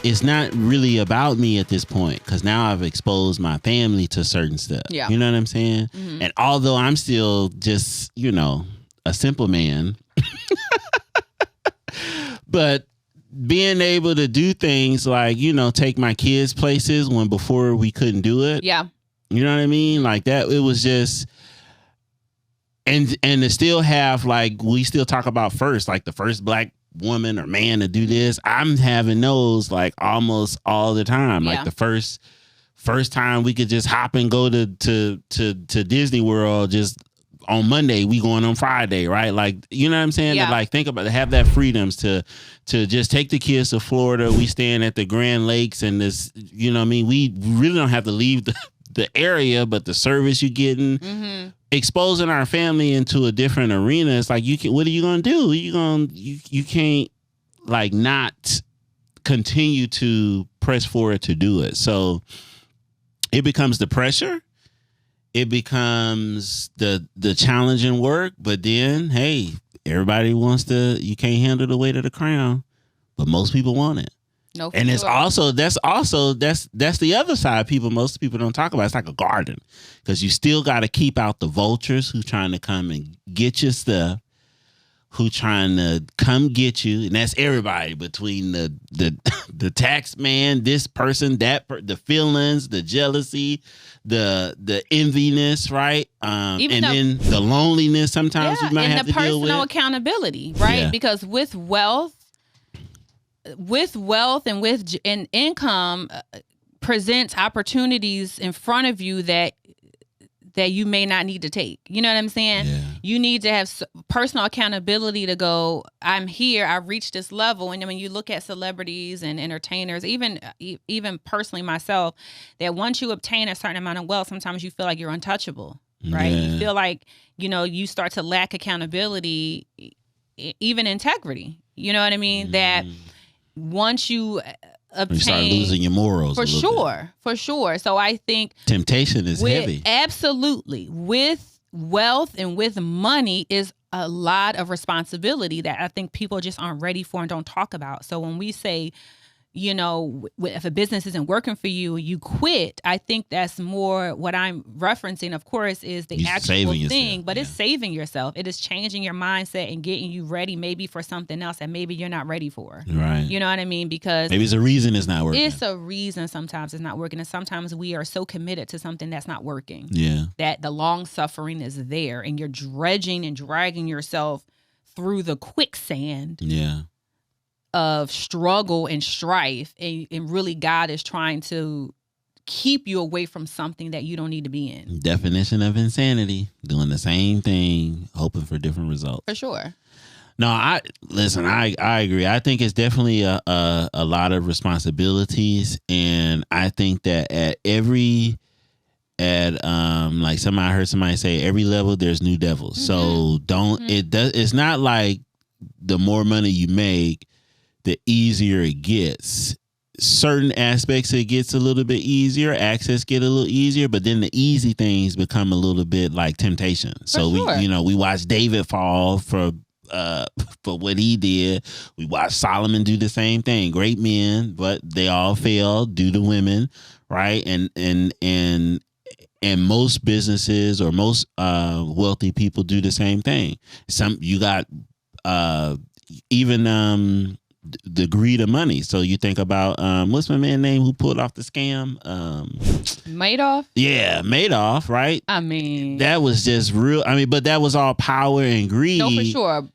it's not really about me at this point, because now I've exposed my family to certain stuff. Yeah. You know what I'm saying? Mm-hmm. And although I'm still just, a simple man, but being able to do things like, take my kids places when before we couldn't do it. Yeah. You know what I mean? Like that, it was just, and to still have, like, we still talk about first, like the first black woman or man to do this. I'm having those like almost all the time. Yeah. Like the first time we could just hop and go to Disney World just on Monday, we going on Friday, right? Like, you know what I'm saying? Yeah. To like think about, to have that freedoms to just take the kids to Florida. We staying at the Grand Lakes and this, you know what I mean? We really don't have to leave the area, but the service you're getting, exposing our family into a different arena. It's like, what are you going to do? You can't like not continue to press forward to do it. So it becomes the pressure. It becomes the challenging work, but then, hey, everybody you can't handle the weight of the crown, but most people want it. No, and it's also that's the other side. Most people don't talk about. It's like a garden, because you still got to keep out the vultures who trying to come and get your stuff, who trying to come get you, and that's everybody between the tax man, this person, the feelings, the jealousy, the enviness, right? Then the loneliness sometimes you might have to deal with. And the personal accountability, right? Yeah. Because with wealth and with income presents opportunities in front of you that you may not need to take. You know what I'm saying? Yeah. You need to have personal accountability to go, I'm here, I've reached this level. And when you look at celebrities and entertainers, even personally myself, that once you obtain a certain amount of wealth, sometimes you feel like you're untouchable, right? Yeah. You feel like, you start to lack accountability, even integrity. You know what I mean? That once you obtain, you start losing your morals for sure. So I think temptation is heavy. Absolutely. With wealth and with money is a lot of responsibility that I think people just aren't ready for and don't talk about. So when we say, if a business isn't working for you, you quit. I think that's more what I'm referencing, of course, is the actual thing, but it's saving yourself. It is changing your mindset and getting you ready maybe for something else that maybe you're not ready for. Right. You know what I mean? Because maybe it's a reason it's not working. It's a reason sometimes it's not working. And sometimes we are so committed to something that's not working. Yeah. That the long suffering is there and you're dredging and dragging yourself through the quicksand. Yeah. Of struggle and strife, and really God is trying to keep you away from something that you don't need to be in. Definition of insanity: doing the same thing, hoping for different results. For sure. No, I agree. I think it's definitely a lot of responsibilities, and I think that like I heard somebody say, every level there's new devils. So it's not like the more money you make, the easier it gets. Certain aspects it gets a little bit easier, access get a little easier, but then the easy things become a little bit like temptation. So we watched David fall for what he did. We watched Solomon do the same thing. Great men, but they all failed due to women, right? And most businesses or most wealthy people do the same thing. You got even the greed of money. So you think about what's my man's name who pulled off the scam? Madoff? Yeah, Madoff, right? I mean, that was just real. I mean, but that was all power and greed. No, for sure.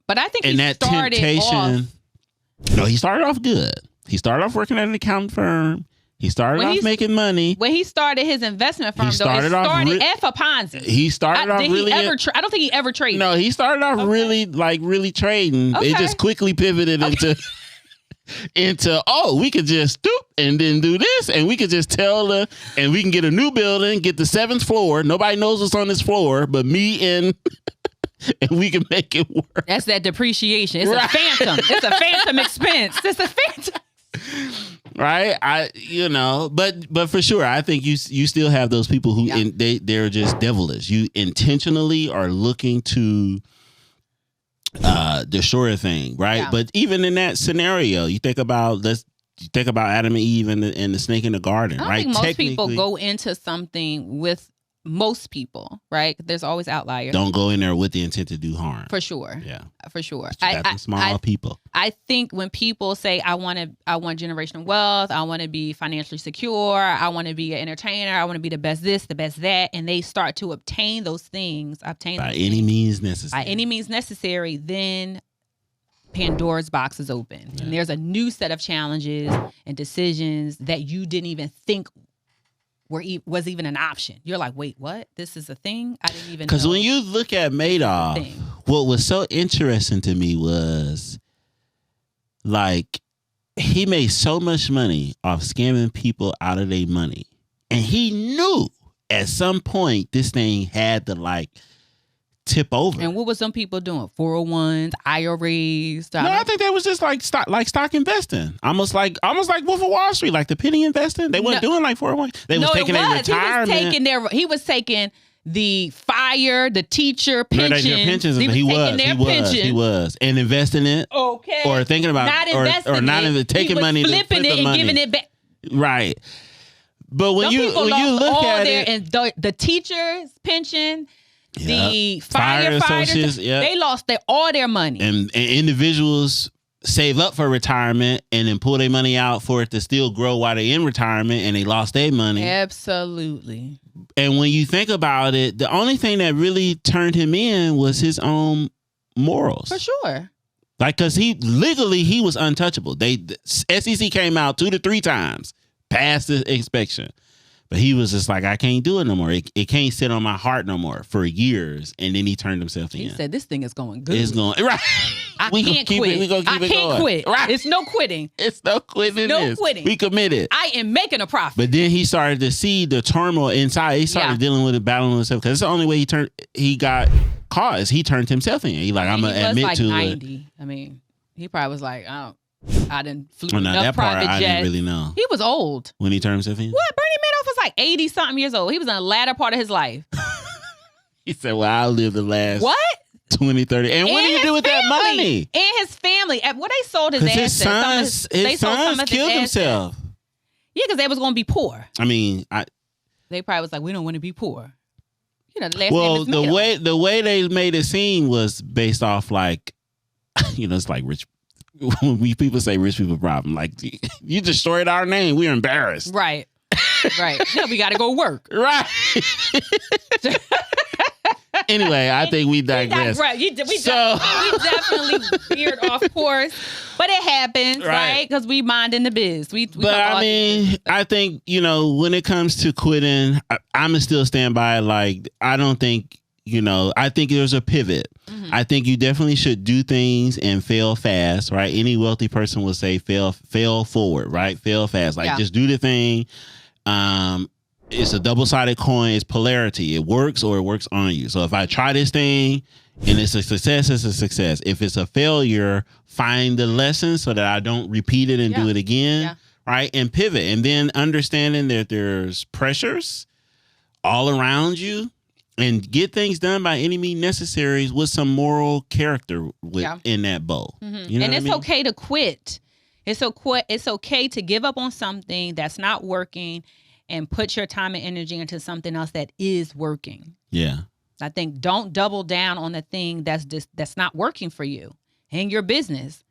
But I think he started off. No, he started off good. He started off working at an accounting firm. He started off making money. When he started his investment firm, it started off for Ponzi. He started off really. I don't think he ever traded. No, he started off really trading. Okay. It just quickly pivoted into we could just stoop and then do this, and we could just and we can get a new building, get the 7th floor. Nobody knows what's on this floor but me and we can make it work. That's that depreciation. It's a phantom. It's a phantom expense. It's a phantom. Right, but for sure, I think you still have those people who they're just devilish. You intentionally are looking to destroy a thing, right? Yeah. But even in that scenario, you think about think about Adam and Eve and the snake in the garden, I don't right? think most people go into something with most people, right? There's always outliers. Don't go in there with the intent to do harm. For sure. Yeah. For sure. Small people. I think when people say, I want generational wealth, I want to be financially secure, I want to be an entertainer, I want to be the best this, the best that, and they start to obtain those things, by any means necessary, then Pandora's box is open. Yeah. And there's a new set of challenges and decisions that you didn't even think was even an option. You're like, wait, what? This is a thing? I didn't even know. Because when you look at Madoff, what was so interesting to me was, like, he made so much money off scamming people out of their money. And he knew at some point this thing had to, like, tip over. And what were some people doing? 401s, IRAs? No, I think that was just like stock investing. Almost like Wolf of Wall Street, like the penny investing. They weren't doing like 401. They was taking their retirement. He was taking the fire, the teacher pensions. No, pensions. He was. And investing it. Okay. Or thinking about taking money, flipping it and giving it back. Right. But when you look at it, and the teacher's pension, the firefighters, they lost all their money. And individuals save up for retirement and then pull their money out for it to still grow while they're in retirement, and they lost their money. Absolutely. And when you think about it, the only thing that really turned him in was his own morals. For sure. Like, because he was untouchable. The SEC came out 2 to 3 times, passed the inspection. But he was just like, I can't do it no more. It can't sit on my heart no more for years. And then he turned himself in. He said, this thing is going good. It's going, right. I can't quit. We're going to keep it going. I can't quit. Right. It's no quitting. It's no quitting. No quitting. We committed. I am making a profit. But then he started to see the turmoil inside. He started dealing with it, battling with himself. Because it's the only way he got caught is he turned himself in. He like, I'm going to admit like to 90. it. I mean, he probably was like, I didn't flew enough that private part jets. I didn't really know. He was old. When he turned himself in? What? Bernie Madoff was like 80-something years old. He was in the latter part of his life. He said, well, I'll live the last... What? 20, 30. And what do you do with that money? And his family. What they sold his assets. His sons killed themselves. Yeah, because they was going to be poor. I mean, they probably was like, we don't want to be poor. You know, the last name is Madoff. the way they made it seem was based off like, it's like rich. When people say rich people problem, like, you destroyed our name. We're embarrassed. Right. Right. No, we got to go work. Right. Anyway, I think we digress. We definitely veered off course, but it happens, right? Because we minding the biz. I think, when it comes to quitting, I'm still stand by. Like, I don't think, I think there's a pivot. Mm-hmm. I think you definitely should do things and fail fast, right? Any wealthy person will say fail forward, right? Fail fast. Like, just do the thing. It's a double-sided coin. It's polarity. It works or it works on you. So if I try this thing and it's a success, it's a success. If it's a failure, find the lesson so that I don't repeat it and do it again, right? And pivot. And then understanding that there's pressures all around you, and get things done by any means necessary with some moral character in that bow. Mm-hmm. And it's okay to quit. It's okay to give up on something that's not working and put your time and energy into something else that is working. Yeah. I think don't double down on the thing that's not working for you and your business.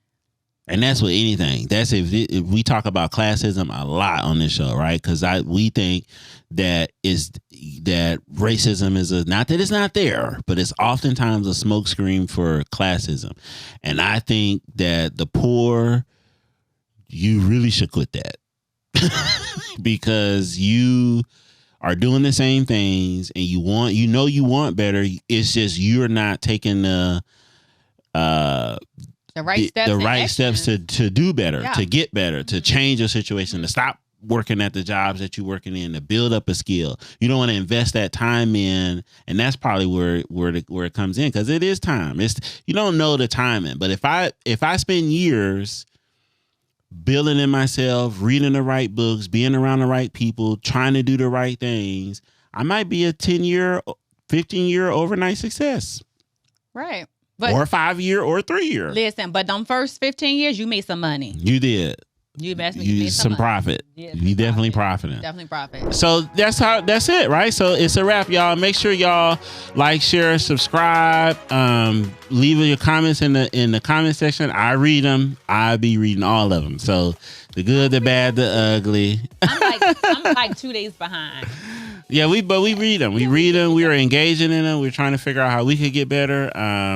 And that's with anything. That's if we talk about classism a lot on this show, right? Because we think that racism is not that it's not there, but it's oftentimes a smokescreen for classism. And I think that the poor, you really should quit that. Because you are doing the same things and you want better. It's just you're not taking the right steps to do better, to get better, to change your situation, to stop working at the jobs that you're working in, to build up a skill. You don't want to invest that time in, and that's probably where it comes in, because it is time. You don't know the timing, but if I spend years building in myself, reading the right books, being around the right people, trying to do the right things, I might be a 10-year, 15-year overnight success. Right. Or 5-year or 3-year. Listen, but them first 15 years, you made some money. You did. You investment, you made some profit. Yeah, You definitely profiting. Definitely profit. So that's it, right? So it's a wrap, y'all. Make sure y'all like, share, subscribe. Leave your comments in the comment section. I read them. I be reading all of them. So the good, the bad, the ugly. I'm like 2 days behind. Yeah, we read them. We read them. We are engaging in them. We're trying to figure out how we could get better.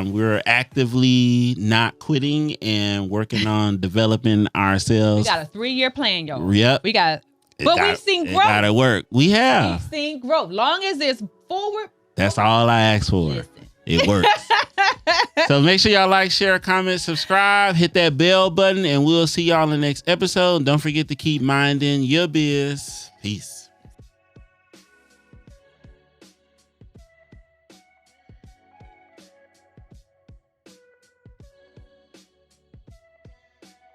We're actively not quitting and working on developing ourselves. We got a 3-year plan, y'all. Yep. We've seen growth. It gotta work. We have. We've seen growth. Long as it's forward. That's all I ask for. Listen. It works. So make sure y'all like, share, comment, subscribe, hit that bell button, and we'll see y'all in the next episode. Don't forget to keep minding your biz. Peace.